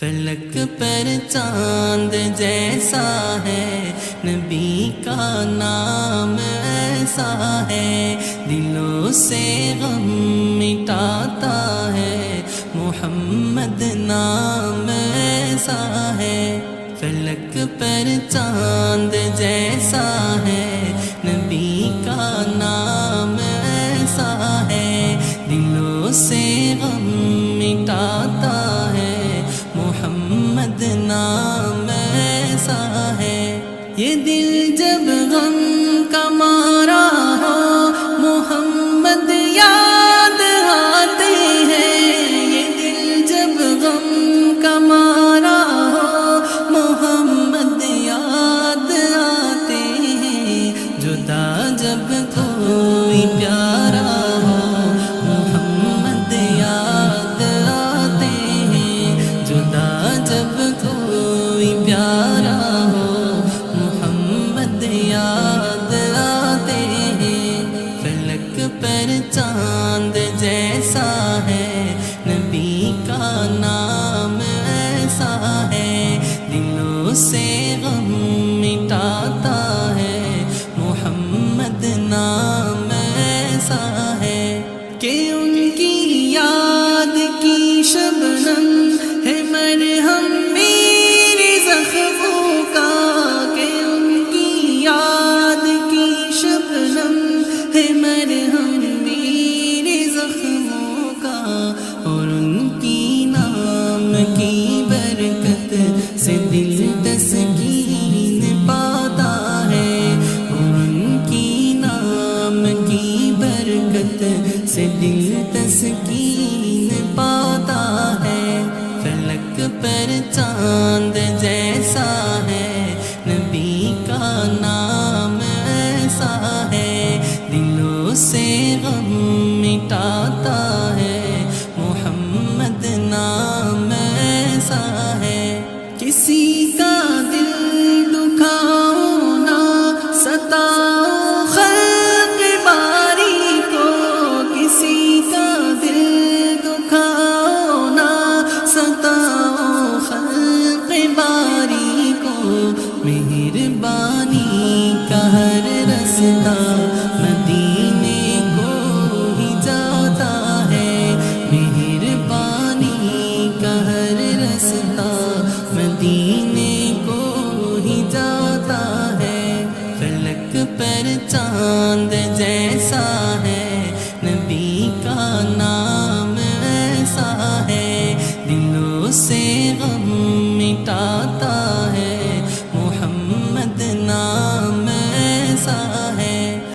فلک پر چاند جیسا ہے، نبی کا نام ایسا ہے، دلوں سے غم مٹاتا ہے، محمد نام ایسا ہے۔ فلک پر چاند جیسا ہے، نبی کا نام ایسا ہے، دلوں سے غم مٹاتا ہے، محمد نام ایسا ہے۔ یہ دل جب غم کا مارا ہو، محمد یاد آتے ہیں، یہ دل جب غم کا مارا ہو، محمد یاد آتے ہیں، جدا جب کوئی پیارا ہو، محمد یاد آتے ہیں، جدا جب کوئی پیارا ہو، محمد یاد آتے ہیں۔ فلک پر چاند جیسا ہے، نبی کا نام ایسا ہے، دلوں سے غم مٹاتا ہے، محمد نام ایسا ہے۔ کہ ان کی یاد کی شبنم ہے مرہم میرے زخموں کا، کہ ان کی یاد کی شبنم ہے مرہم میرے زخموں کا، اور ان کی نام کی برکت سے دل تسکین پاتا ہے، اور ان کی نام کی برکت سے دل تسکین پاتا ہے۔ فلک پر چاند جیسا ہے، نبی کا نام ایسا ہے، دلوں سے غم مٹاتا ہے، محمد نام ایسا ہے۔ کسی کا دل دکھاؤ نہ ستاؤ خلق باری کو، کسی کا دل دکھاؤ نہ ستاؤ خلق باری کو، مہربانی کا ہر رستہ مدینے کو ہی جاتا ہے، مہربانی کا ہر رستہ مدینے کو ہی جاتا ہے۔ فلک پر چاند جیسا ہے، نبی کا نام ایسا ہے، دلوں سے غم مٹاتا